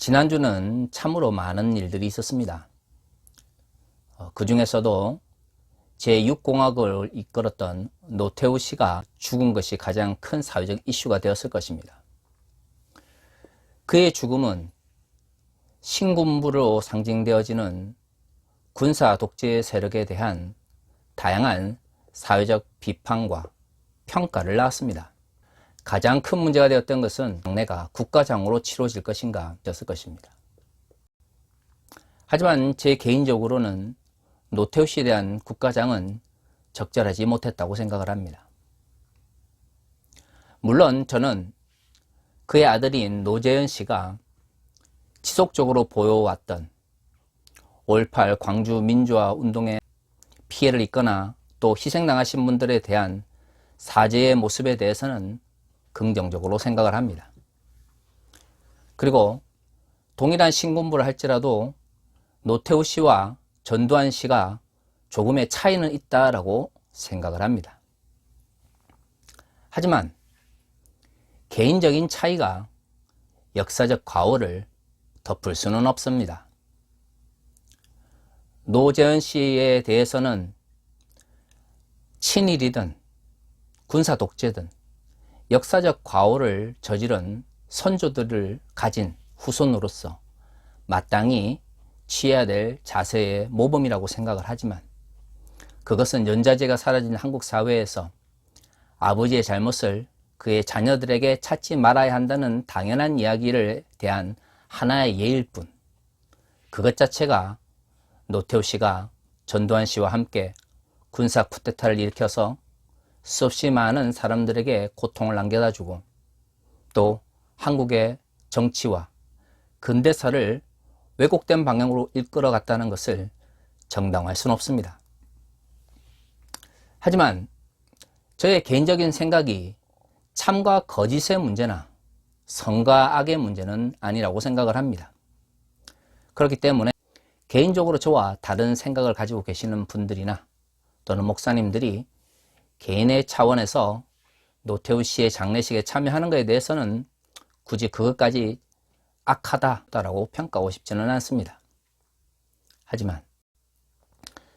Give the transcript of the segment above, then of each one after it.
지난주는 참으로 많은 일들이 있었습니다. 그 중에서도 제6공학을 이끌었던 노태우 씨가 죽은 것이 가장 큰 사회적 이슈가 되었을 것입니다. 그의 죽음은 신군부로 상징되어지는 군사 독재 세력에 대한 다양한 사회적 비판과 평가를 낳았습니다. 가장 큰 문제가 되었던 것은 장례가 국가장으로 치러질 것인가 였을 것입니다. 하지만 제 개인적으로는 노태우 씨에 대한 국가장은 적절하지 못했다고 생각을 합니다. 물론 저는 그의 아들인 노재현 씨가 지속적으로 보여왔던 5.18 광주 민주화 운동에 피해를 입거나 또 희생당하신 분들에 대한 사죄의 모습에 대해서는 긍정적으로 생각을 합니다. 그리고 동일한 신군부를 할지라도 노태우 씨와 전두환 씨가 조금의 차이는 있다라고 생각을 합니다. 하지만 개인적인 차이가 역사적 과오를 덮을 수는 없습니다. 노재현 씨에 대해서는 친일이든 군사 독재든 역사적 과오를 저지른 선조들을 가진 후손으로서 마땅히 취해야 될 자세의 모범이라고 생각을 하지만 그것은 연좌제가 사라진 한국 사회에서 아버지의 잘못을 그의 자녀들에게 찾지 말아야 한다는 당연한 이야기를 대한 하나의 예일 뿐, 그것 자체가 노태우 씨가 전두환 씨와 함께 군사 쿠데타를 일으켜서 수없이 많은 사람들에게 고통을 남겨다 주고 또 한국의 정치와 근대사를 왜곡된 방향으로 이끌어갔다는 것을 정당화할 수는 없습니다. 하지만 저의 개인적인 생각이 참과 거짓의 문제나 선과 악의 문제는 아니라고 생각을 합니다. 그렇기 때문에 개인적으로 저와 다른 생각을 가지고 계시는 분들이나 또는 목사님들이 개인의 차원에서 노태우 씨의 장례식에 참여하는 것에 대해서는 굳이 그것까지 악하다라고 평가하고 싶지는 않습니다. 하지만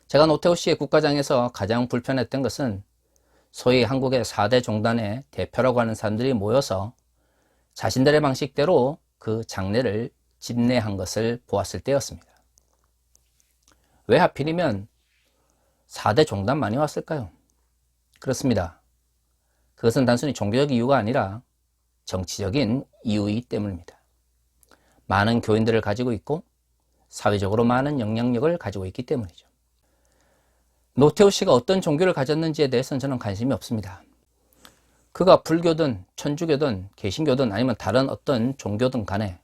제가 노태우 씨의 국가장에서 가장 불편했던 것은 소위 한국의 4대 종단의 대표라고 하는 사람들이 모여서 자신들의 방식대로 그 장례를 집례한 것을 보았을 때였습니다. 왜 하필이면 4대 종단만이 왔을까요? 그렇습니다. 그것은 단순히 종교적 이유가 아니라 정치적인 이유이기 때문입니다. 많은 교인들을 가지고 있고 사회적으로 많은 영향력을 가지고 있기 때문이죠. 노태우 씨가 어떤 종교를 가졌는지에 대해서는 저는 관심이 없습니다. 그가 불교든 천주교든 개신교든 아니면 다른 어떤 종교든 간에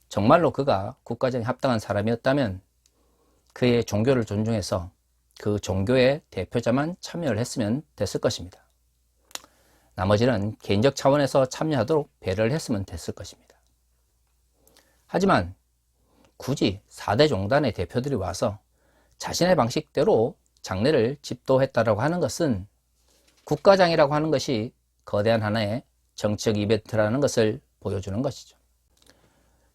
정말로 그가 국가장에 합당한 사람이었다면 그의 종교를 존중해서 그 종교의 대표자만 참여를 했으면 됐을 것입니다. 나머지는 개인적 차원에서 참여하도록 배려를 했으면 됐을 것입니다. 하지만 굳이 4대 종단의 대표들이 와서 자신의 방식대로 장례를 집도했다라고 하는 것은 국가장이라고 하는 것이 거대한 하나의 정치적 이벤트라는 것을 보여주는 것이죠.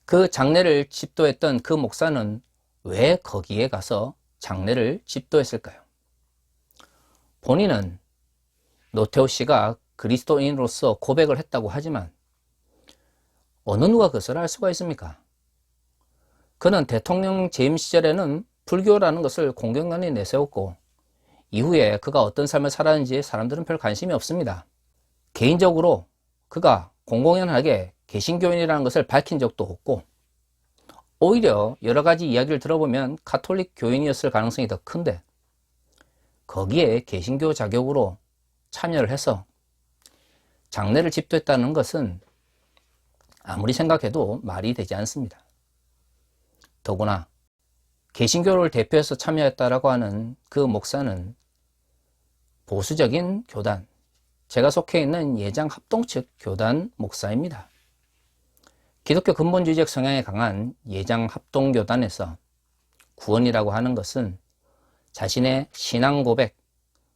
그 장례를 집도했던 그 목사는 왜 거기에 가서 장례를 집도했을까요? 본인은 노태우 씨가 그리스도인으로서 고백을 했다고 하지만 어느 누가 그것을 알 수가 있습니까? 그는 대통령 재임 시절에는 불교라는 것을 공경단히 내세웠고 이후에 그가 어떤 삶을 살았는지에 사람들은 별 관심이 없습니다. 개인적으로 그가 공공연하게 개신교인이라는 것을 밝힌 적도 없고 오히려 여러 가지 이야기를 들어보면 가톨릭 교인이었을 가능성이 더 큰데 거기에 개신교 자격으로 참여를 해서 장례를 집도했다는 것은 아무리 생각해도 말이 되지 않습니다. 더구나 개신교를 대표해서 참여했다라고 하는 그 목사는 보수적인 교단, 제가 속해 있는 예장합동 측 교단 목사입니다. 기독교 근본주의적 성향이 강한 예장합동교단에서 구원이라고 하는 것은 자신의 신앙 고백,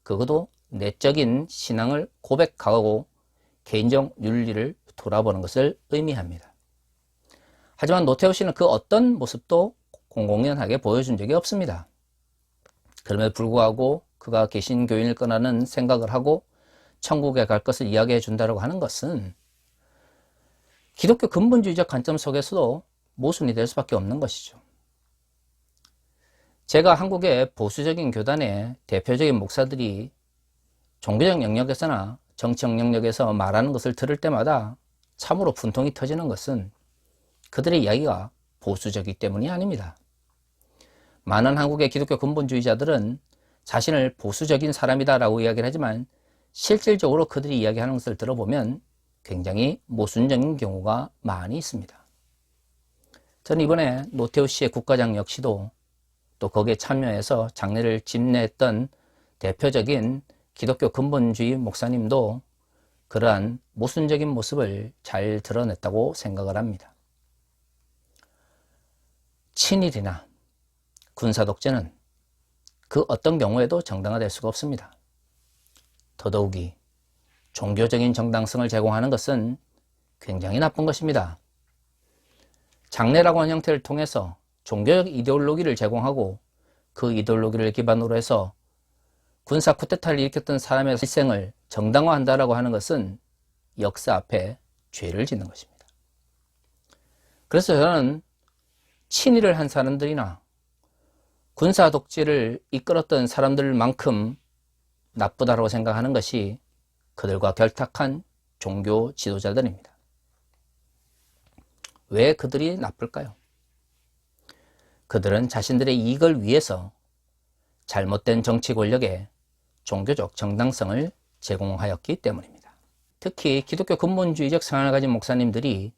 그것도 내적인 신앙을 고백하고 개인적 윤리를 돌아보는 것을 의미합니다. 하지만 노태우 씨는 그 어떤 모습도 공공연하게 보여준 적이 없습니다. 그럼에도 불구하고 그가 개신교인을 꺼내는 생각을 하고 천국에 갈 것을 이야기해 준다고 하는 것은 기독교 근본주의적 관점 속에서도 모순이 될 수밖에 없는 것이죠. 제가 한국의 보수적인 교단의 대표적인 목사들이 종교적 영역에서나 정치적 영역에서 말하는 것을 들을 때마다 참으로 분통이 터지는 것은 그들의 이야기가 보수적이기 때문이 아닙니다. 많은 한국의 기독교 근본주의자들은 자신을 보수적인 사람이다 라고 이야기를 하지만 실질적으로 그들이 이야기하는 것을 들어보면 굉장히 모순적인 경우가 많이 있습니다. 저는 이번에 노태우 씨의 국가장 역시도 또 거기에 참여해서 장례를 집례했던 대표적인 기독교 근본주의 목사님도 그러한 모순적인 모습을 잘 드러냈다고 생각을 합니다. 친일이나 군사독재는 그 어떤 경우에도 정당화될 수가 없습니다. 더더욱이 종교적인 정당성을 제공하는 것은 굉장히 나쁜 것입니다. 장례라고 하는 형태를 통해서 종교적 이데올로기를 제공하고 그 이데올로기를 기반으로 해서 군사 쿠데타를 일으켰던 사람의 일생을 정당화한다라고 하는 것은 역사 앞에 죄를 짓는 것입니다. 그래서 저는 친일을 한 사람들이나 군사 독재를 이끌었던 사람들만큼 나쁘다고 생각하는 것이 그들과 결탁한 종교 지도자들입니다. 왜 그들이 나쁠까요? 그들은 자신들의 이익을 위해서 잘못된 정치 권력에 종교적 정당성을 제공하였기 때문입니다. 특히 기독교 근본주의적 성향을 가진 목사님들이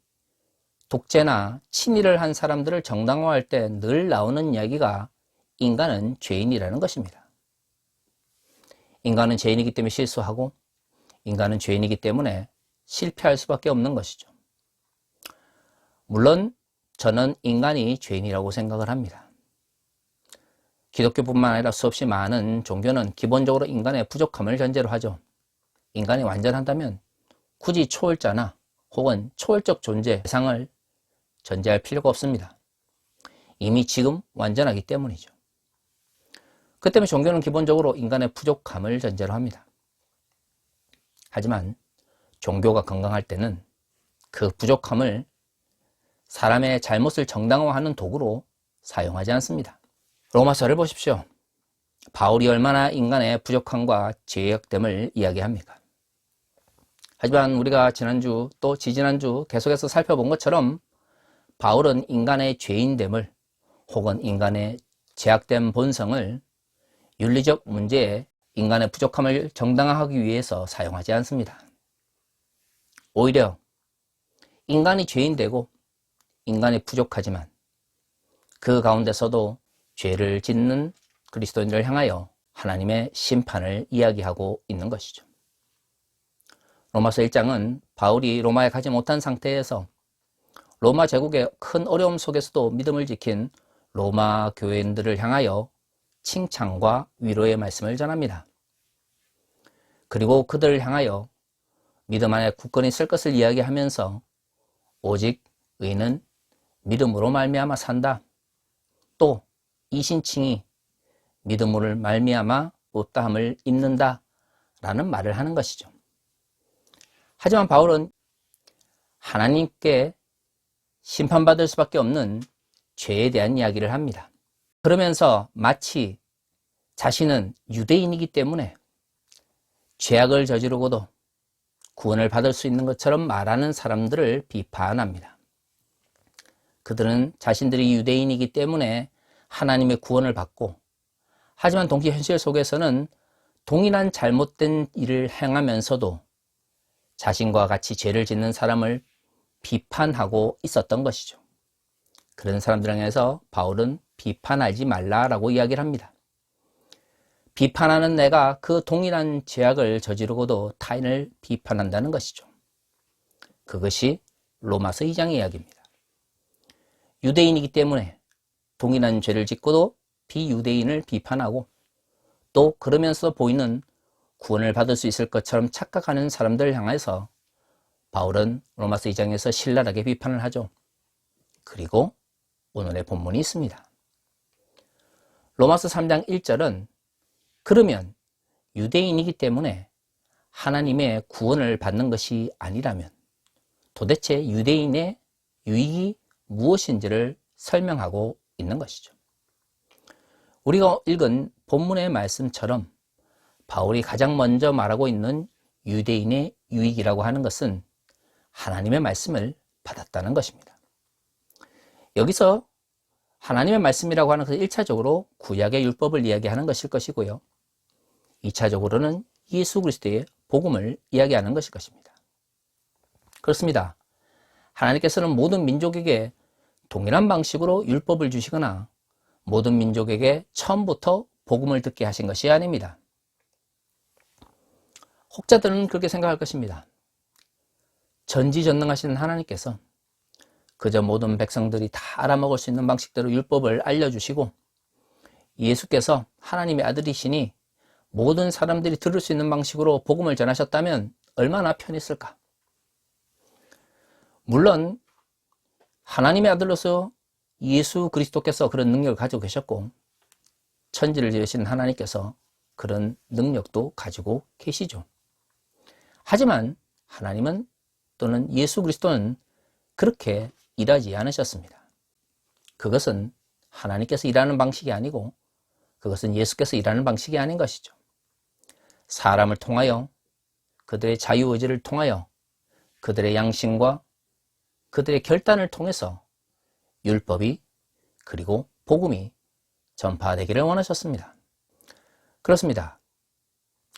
독재나 친일을 한 사람들을 정당화할 때 늘 나오는 이야기가 인간은 죄인이라는 것입니다. 인간은 죄인이기 때문에 실수하고 인간은 죄인이기 때문에 실패할 수밖에 없는 것이죠. 물론 저는 인간이 죄인이라고 생각을 합니다. 기독교뿐만 아니라 수없이 많은 종교는 기본적으로 인간의 부족함을 전제로 하죠. 인간이 완전한다면 굳이 초월자나 혹은 초월적 존재, 세상을 전제할 필요가 없습니다. 이미 지금 완전하기 때문이죠. 그 때문에 종교는 기본적으로 인간의 부족함을 전제로 합니다. 하지만 종교가 건강할 때는 그 부족함을 사람의 잘못을 정당화하는 도구로 사용하지 않습니다. 로마서를 보십시오. 바울이 얼마나 인간의 부족함과 죄악됨을 이야기합니까? 하지만 우리가 지난주 또 지지난주 계속해서 살펴본 것처럼 바울은 인간의 죄인됨을 혹은 인간의 죄악된 본성을 윤리적 문제에 인간의 부족함을 정당화하기 위해서 사용하지 않습니다. 오히려 인간이 죄인되고 인간이 부족하지만 그 가운데서도 죄를 짓는 그리스도인들을 향하여 하나님의 심판을 이야기하고 있는 것이죠. 로마서 1장은 바울이 로마에 가지 못한 상태에서 로마 제국의 큰 어려움 속에서도 믿음을 지킨 로마 교회인들을 향하여 칭찬과 위로의 말씀을 전합니다. 그리고 그들을 향하여 믿음 안에 굳건히 설 것을 이야기하면서 오직 의인은 믿음으로 말미암아 산다. 또 이신칭이 믿음으로 말미암아 못다함을 입는다 라는 말을 하는 것이죠. 하지만 바울은 하나님께 심판받을 수밖에 없는 죄에 대한 이야기를 합니다. 그러면서 마치 자신은 유대인이기 때문에 죄악을 저지르고도 구원을 받을 수 있는 것처럼 말하는 사람들을 비판합니다. 그들은 자신들이 유대인이기 때문에 하나님의 구원을 받고, 하지만 동시 현실 속에서는 동일한 잘못된 일을 행하면서도 자신과 같이 죄를 짓는 사람을 비판하고 있었던 것이죠. 그런 사람들을 향해서 바울은 비판하지 말라라고 이야기를 합니다. 비판하는 내가 그 동일한 죄악을 저지르고도 타인을 비판한다는 것이죠. 그것이 로마서 2장의 이야기입니다. 유대인이기 때문에 동일한 죄를 짓고도 비유대인을 비판하고, 또 그러면서 보이는 구원을 받을 수 있을 것처럼 착각하는 사람들을 향해서 바울은 로마서 2장에서 신랄하게 비판을 하죠. 그리고 오늘의 본문이 있습니다. 로마서 3장 1절은 그러면 유대인이기 때문에 하나님의 구원을 받는 것이 아니라면 도대체 유대인의 유익이 무엇인지를 설명하고 있는 것이죠. 우리가 읽은 본문의 말씀처럼 바울이 가장 먼저 말하고 있는 유대인의 유익이라고 하는 것은 하나님의 말씀을 받았다는 것입니다. 여기서 하나님의 말씀이라고 하는 것은 1차적으로 구약의 율법을 이야기하는 것일 것이고요. 2차적으로는 예수 그리스도의 복음을 이야기하는 것일 것입니다. 그렇습니다. 하나님께서는 모든 민족에게 동일한 방식으로 율법을 주시거나 모든 민족에게 처음부터 복음을 듣게 하신 것이 아닙니다. 혹자들은 그렇게 생각할 것입니다. 전지전능하신 하나님께서 그저 모든 백성들이 다 알아먹을 수 있는 방식대로 율법을 알려주시고 예수께서 하나님의 아들이시니 모든 사람들이 들을 수 있는 방식으로 복음을 전하셨다면 얼마나 편했을까? 물론 하나님의 아들로서 예수 그리스도께서 그런 능력을 가지고 계셨고 천지를 지으신 하나님께서 그런 능력도 가지고 계시죠. 하지만 하나님은 또는 예수 그리스도는 그렇게 일하지 않으셨습니다. 그것은 하나님께서 일하는 방식이 아니고 그것은 예수께서 일하는 방식이 아닌 것이죠. 사람을 통하여 그들의 자유의지를 통하여 그들의 양심과 그들의 결단을 통해서 율법이 그리고 복음이 전파되기를 원하셨습니다. 그렇습니다.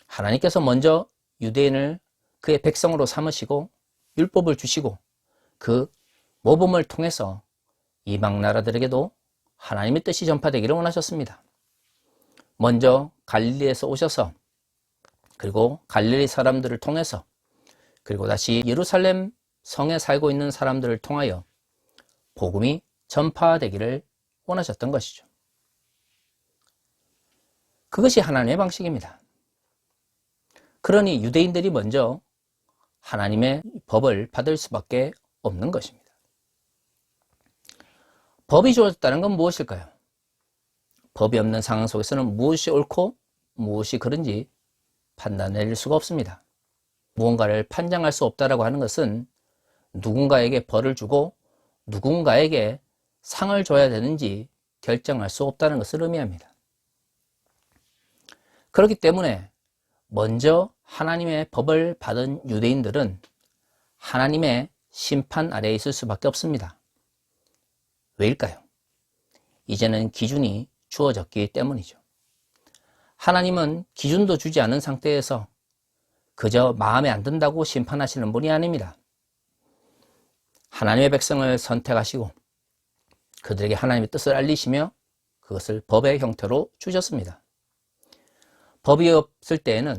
하나님께서 먼저 유대인을 그의 백성으로 삼으시고 율법을 주시고 그 모범을 통해서 이방 나라들에게도 하나님의 뜻이 전파되기를 원하셨습니다. 먼저 갈릴리에서 오셔서 그리고 갈릴리 사람들을 통해서 그리고 다시 예루살렘 성에 살고 있는 사람들을 통하여 복음이 전파되기를 원하셨던 것이죠. 그것이 하나님의 방식입니다. 그러니 유대인들이 먼저 하나님의 법을 받을 수밖에 없는 것입니다. 법이 주어졌다는 건 무엇일까요? 법이 없는 상황 속에서는 무엇이 옳고 무엇이 그른지 판단해낼 수가 없습니다. 무언가를 판정할 수 없다라고 하는 것은 누군가에게 벌을 주고 누군가에게 상을 줘야 되는지 결정할 수 없다는 것을 의미합니다. 그렇기 때문에 먼저 하나님의 법을 받은 유대인들은 하나님의 심판 아래에 있을 수밖에 없습니다. 왜일까요? 이제는 기준이 주어졌기 때문이죠. 하나님은 기준도 주지 않은 상태에서 그저 마음에 안 든다고 심판하시는 분이 아닙니다. 하나님의 백성을 선택하시고 그들에게 하나님의 뜻을 알리시며 그것을 법의 형태로 주셨습니다. 법이 없을 때에는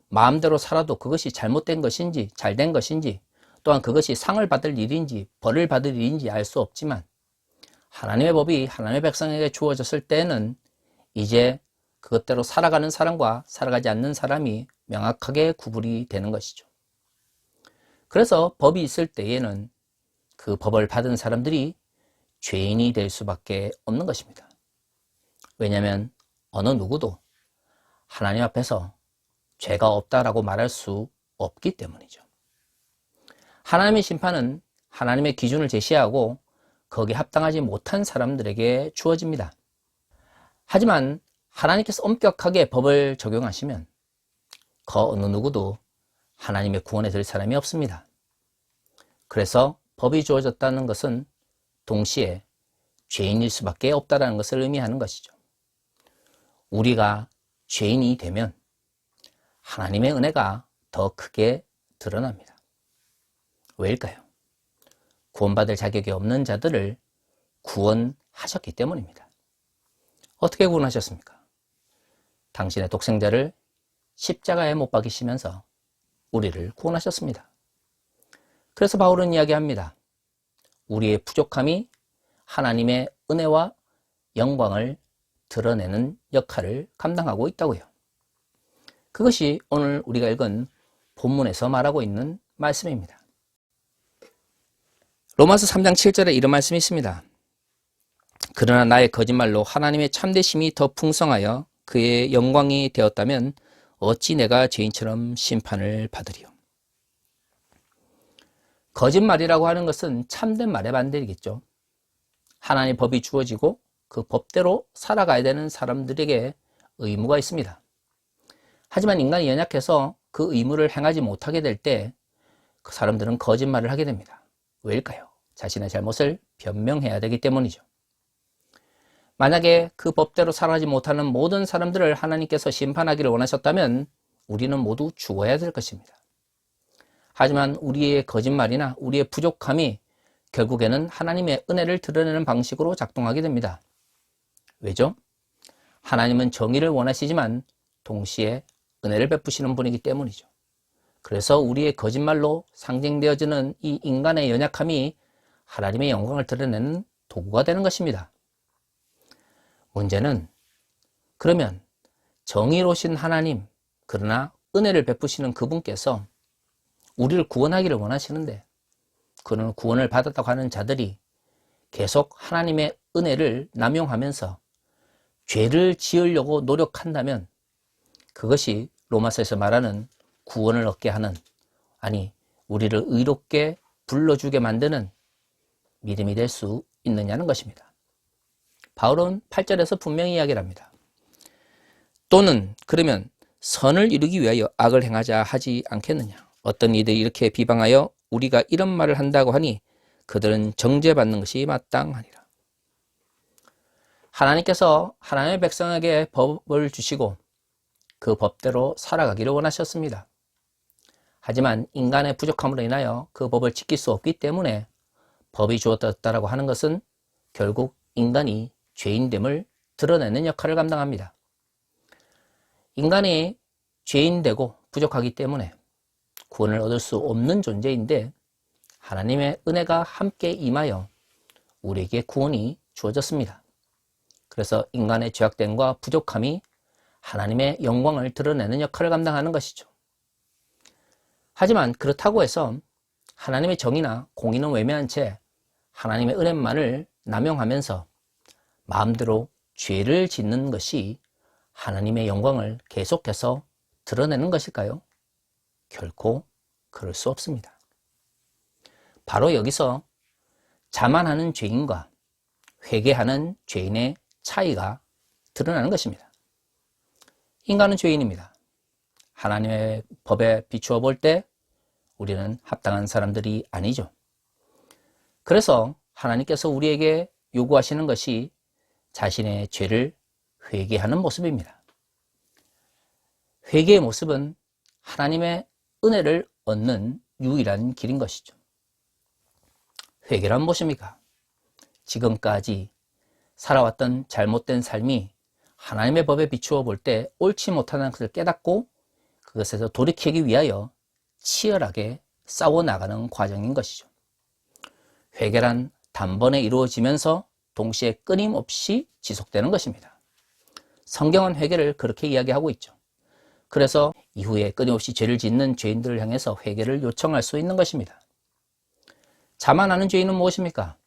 마음대로 살아도 그것이 잘못된 것인지 잘된 것인지 또한 그것이 상을 받을 일인지 벌을 받을 일인지 알 수 없지만 하나님의 법이 하나님의 백성에게 주어졌을 때에는 이제 그것대로 살아가는 사람과 살아가지 않는 사람이 명확하게 구분이 되는 것이죠. 그래서 법이 있을 때에는 그 법을 받은 사람들이 죄인이 될 수밖에 없는 것입니다. 왜냐하면 어느 누구도 하나님 앞에서 죄가 없다라고 말할 수 없기 때문이죠. 하나님의 심판은 하나님의 기준을 제시하고 거기에 합당하지 못한 사람들에게 주어집니다. 하지만 하나님께서 엄격하게 법을 적용하시면 그 어느 누구도 하나님의 구원에 들 사람이 없습니다. 그래서 법이 주어졌다는 것은 동시에 죄인일 수밖에 없다는 것을 의미하는 것이죠. 우리가 죄인이 되면 하나님의 은혜가 더 크게 드러납니다. 왜일까요? 구원받을 자격이 없는 자들을 구원하셨기 때문입니다. 어떻게 구원하셨습니까? 당신의 독생자를 십자가에 못 박이시면서 우리를 구원하셨습니다. 그래서 바울은 이야기합니다. 우리의 부족함이 하나님의 은혜와 영광을 드러내는 역할을 감당하고 있다고요. 그것이 오늘 우리가 읽은 본문에서 말하고 있는 말씀입니다. 로마서 3장 7절에 이런 말씀이 있습니다. 그러나 나의 거짓말로 하나님의 참되심이 더 풍성하여 그의 영광이 되었다면 어찌 내가 죄인처럼 심판을 받으리요. 거짓말이라고 하는 것은 참된 말의 반대이겠죠. 하나님의 법이 주어지고 그 법대로 살아가야 되는 사람들에게 의무가 있습니다. 하지만 인간이 연약해서 그 의무를 행하지 못하게 될 때 그 사람들은 거짓말을 하게 됩니다. 왜일까요? 자신의 잘못을 변명해야 되기 때문이죠. 만약에 그 법대로 살아가지 못하는 모든 사람들을 하나님께서 심판하기를 원하셨다면 우리는 모두 죽어야 될 것입니다. 하지만 우리의 거짓말이나 우리의 부족함이 결국에는 하나님의 은혜를 드러내는 방식으로 작동하게 됩니다. 왜죠? 하나님은 정의를 원하시지만 동시에 은혜를 베푸시는 분이기 때문이죠. 그래서 우리의 거짓말로 상징되어지는 이 인간의 연약함이 하나님의 영광을 드러내는 도구가 되는 것입니다. 문제는 그러면 정의로우신 하나님, 그러나 은혜를 베푸시는 그분께서 우리를 구원하기를 원하시는데 그는 구원을 받았다고 하는 자들이 계속 하나님의 은혜를 남용하면서 죄를 지으려고 노력한다면 그것이 로마서에서 말하는 구원을 얻게 하는, 아니 우리를 의롭게 불러주게 만드는 믿음이 될 수 있느냐는 것입니다. 바울은 8절에서 분명히 이야기를 합니다. 또는 그러면 선을 이루기 위하여 악을 행하자 하지 않겠느냐. 어떤 이들이 이렇게 비방하여 우리가 이런 말을 한다고 하니 그들은 정죄받는 것이 마땅하니라. 하나님께서 하나님의 백성에게 법을 주시고 그 법대로 살아가기를 원하셨습니다. 하지만 인간의 부족함으로 인하여 그 법을 지킬 수 없기 때문에 법이 주어졌다라고 하는 것은 결국 인간이 죄인됨을 드러내는 역할을 감당합니다. 인간이 죄인되고 부족하기 때문에 구원을 얻을 수 없는 존재인데 하나님의 은혜가 함께 임하여 우리에게 구원이 주어졌습니다. 그래서 인간의 죄악됨과 부족함이 하나님의 영광을 드러내는 역할을 감당하는 것이죠. 하지만 그렇다고 해서 하나님의 정의나 공의는 외면한 채 하나님의 은혜만을 남용하면서 마음대로 죄를 짓는 것이 하나님의 영광을 계속해서 드러내는 것일까요? 결코 그럴 수 없습니다. 바로 여기서 자만하는 죄인과 회개하는 죄인의 차이가 드러나는 것입니다. 인간은 죄인입니다. 하나님의 법에 비추어 볼 때 우리는 합당한 사람들이 아니죠. 그래서 하나님께서 우리에게 요구하시는 것이 자신의 죄를 회개하는 모습입니다. 회개의 모습은 하나님의 은혜를 얻는 유일한 길인 것이죠. 회개란 무엇입니까? 지금까지 살아왔던 잘못된 삶이 하나님의 법에 비추어 볼 때 옳지 못하다는 것을 깨닫고 그것에서 돌이키기 위하여 치열하게 싸워나가는 과정인 것이죠. 회개란 단번에 이루어지면서 동시에 끊임없이 지속되는 것입니다. 성경은 회개를 그렇게 이야기하고 있죠. 그래서 이후에 끊임없이 죄를 짓는 죄인들을 향해서 회개를 요청할 수 있는 것입니다. 자만하는 죄인은 무엇입니까?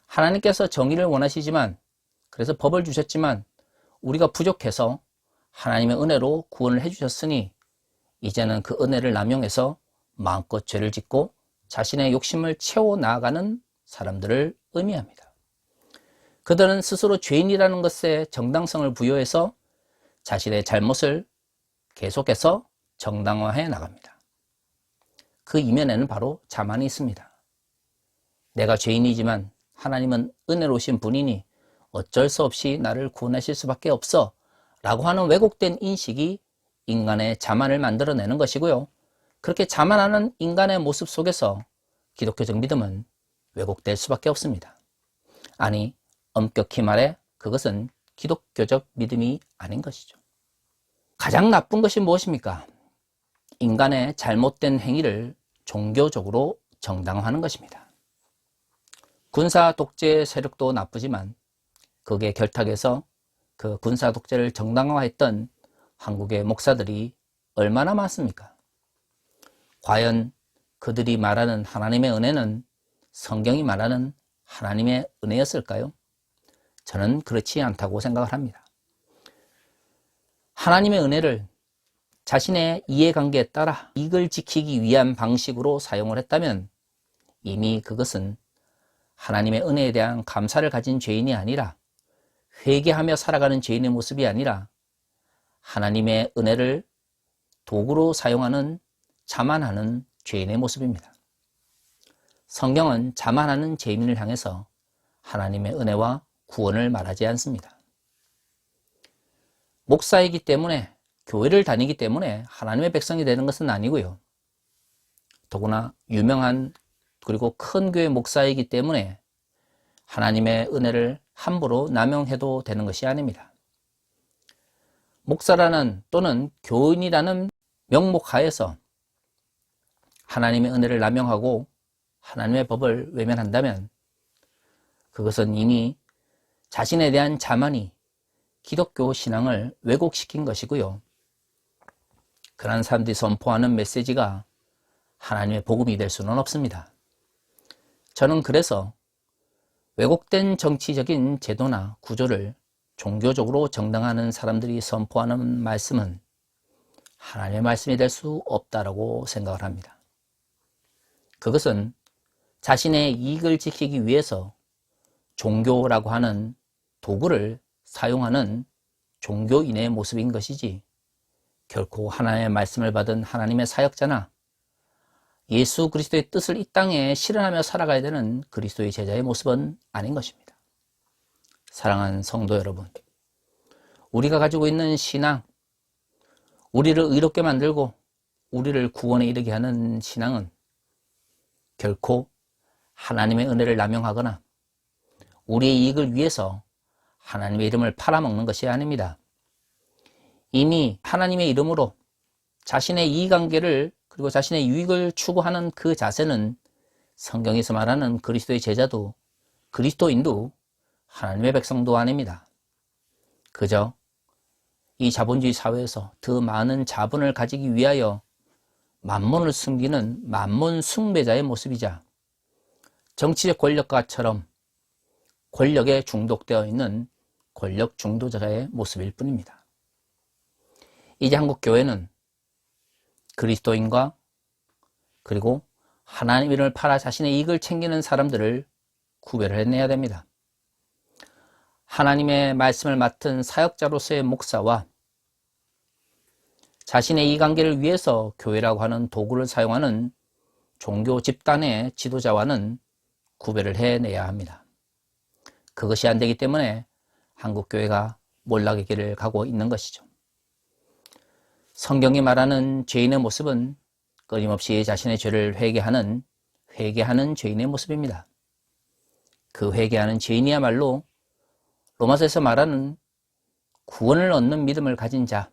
하나님께서 정의를 원하시지만, 그래서 법을 주셨지만 우리가 부족해서 하나님의 은혜로 구원을 해주셨으니 이제는 그 은혜를 남용해서 마음껏 죄를 짓고 자신의 욕심을 채워 나아가는 사람들을 의미합니다. 그들은 스스로 죄인이라는 것에 정당성을 부여해서 자신의 잘못을 계속해서 정당화해 나갑니다. 그 이면에는 바로 자만이 있습니다. 내가 죄인이지만 하나님은 은혜로우신 분이니 어쩔 수 없이 나를 구원하실 수밖에 없어 라고 하는 왜곡된 인식이 인간의 자만을 만들어내는 것이고요. 그렇게 자만하는 인간의 모습 속에서 기독교적 믿음은 왜곡될 수밖에 없습니다. 아니, 엄격히 말해 그것은 기독교적 믿음이 아닌 것이죠. 가장 나쁜 것이 무엇입니까? 인간의 잘못된 행위를 종교적으로 정당화하는 것입니다. 군사 독재 세력도 나쁘지만 거기에 결탁해서 그 군사 독재를 정당화했던 한국의 목사들이 얼마나 많습니까? 과연 그들이 말하는 하나님의 은혜는 성경이 말하는 하나님의 은혜였을까요? 저는 그렇지 않다고 생각을 합니다. 하나님의 은혜를 자신의 이해관계에 따라 이익을 지키기 위한 방식으로 사용을 했다면 이미 그것은 하나님의 은혜에 대한 감사를 가진 죄인이 아니라, 회개하며 살아가는 죄인의 모습이 아니라 하나님의 은혜를 도구로 사용하는 자만하는 죄인의 모습입니다. 성경은 자만하는 죄인을 향해서 하나님의 은혜와 구원을 말하지 않습니다. 목사이기 때문에, 교회를 다니기 때문에 하나님의 백성이 되는 것은 아니고요. 더구나 유명한 그리고 큰 교회 목사이기 때문에 하나님의 은혜를 함부로 남용해도 되는 것이 아닙니다. 목사라는 또는 교인이라는 명목 하에서 하나님의 은혜를 남용하고 하나님의 법을 외면한다면 그것은 이미 자신에 대한 자만이 기독교 신앙을 왜곡시킨 것이고요. 그러한 사람들이 선포하는 메시지가 하나님의 복음이 될 수는 없습니다. 저는 그래서 왜곡된 정치적인 제도나 구조를 종교적으로 정당화하는 사람들이 선포하는 말씀은 하나님의 말씀이 될 수 없다고 생각을 합니다. 그것은 자신의 이익을 지키기 위해서 종교라고 하는 도구를 사용하는 종교인의 모습인 것이지, 결코 하나님의 말씀을 받은 하나님의 사역자나 예수 그리스도의 뜻을 이 땅에 실현하며 살아가야 되는 그리스도의 제자의 모습은 아닌 것입니다. 사랑하는 성도 여러분, 우리가 가지고 있는 신앙, 우리를 의롭게 만들고 우리를 구원에 이르게 하는 신앙은 결코 하나님의 은혜를 남용하거나 우리의 이익을 위해서 하나님의 이름을 팔아먹는 것이 아닙니다. 이미 하나님의 이름으로 자신의 이익관계를 그리고 자신의 유익을 추구하는 그 자세는 성경에서 말하는 그리스도의 제자도 그리스도인도 하나님의 백성도 아닙니다. 그저 이 자본주의 사회에서 더 많은 자본을 가지기 위하여 만몬을 숨기는 만몬 숭배자의 모습이자 정치적 권력가처럼 권력에 중독되어 있는 권력 중도자의 모습일 뿐입니다. 이제 한국 교회는 그리스도인과 그리고 하나님 이름을 팔아 자신의 이익을 챙기는 사람들을 구별을 해내야 됩니다. 하나님의 말씀을 맡은 사역자로서의 목사와 자신의 이익관계를 위해서 교회라고 하는 도구를 사용하는 종교 집단의 지도자와는 구별을 해내야 합니다. 그것이 안 되기 때문에 한국교회가 몰락의 길을 가고 있는 것이죠. 성경이 말하는 죄인의 모습은 끊임없이 자신의 죄를 회개하는 죄인의 모습입니다. 그 회개하는 죄인이야말로 로마서에서 말하는 구원을 얻는 믿음을 가진 자,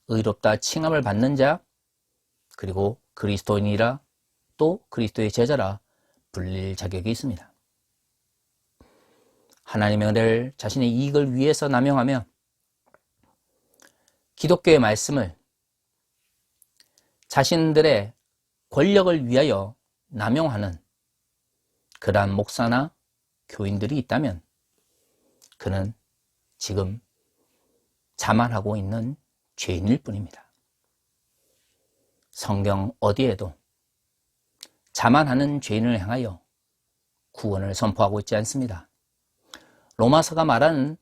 의롭다 칭함을 받는 자, 그리고 그리스도인이라 또 그리스도의 제자라 불릴 자격이 있습니다. 하나님의 은혜를 자신의 이익을 위해서 남용하며 기독교의 말씀을 자신들의 권력을 위하여 남용하는 그러한 목사나 교인들이 있다면 그는 지금 자만하고 있는 죄인일 뿐입니다. 성경 어디에도 자만하는 죄인을 향하여 구원을 선포하고 있지 않습니다. 로마서가 말하는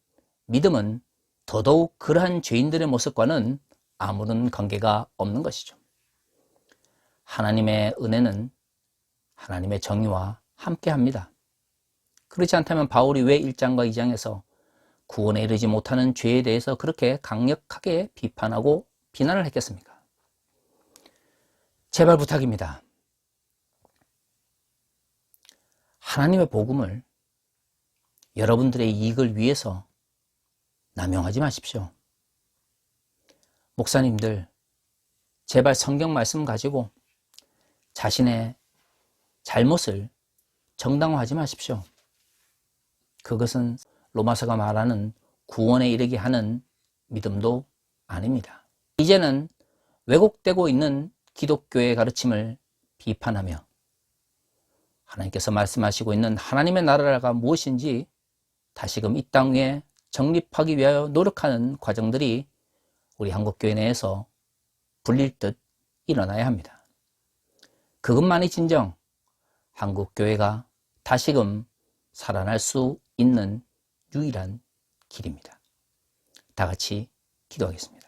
믿음은 더더욱 그러한 죄인들의 모습과는 아무런 관계가 없는 것이죠. 하나님의 은혜는 하나님의 정의와 함께합니다. 그렇지 않다면 바울이 왜 1장과 2장에서 구원에 이르지 못하는 죄에 대해서 그렇게 강력하게 비판하고 비난을 했겠습니까? 제발 부탁입니다. 하나님의 복음을 여러분들의 이익을 위해서 남용하지 마십시오. 목사님들, 제발 성경 말씀 가지고 자신의 잘못을 정당화하지 마십시오. 그것은 로마서가 말하는 구원에 이르게 하는 믿음도 아닙니다. 이제는 왜곡되고 있는 기독교의 가르침을 비판하며 하나님께서 말씀하시고 있는 하나님의 나라가 무엇인지 다시금 이 땅 위에 정립하기 위하여 노력하는 과정들이 우리 한국교회 내에서 불릴 듯 일어나야 합니다. 그것만이 진정 한국교회가 다시금 살아날 수 있는 유일한 길입니다. 다 같이 기도하겠습니다.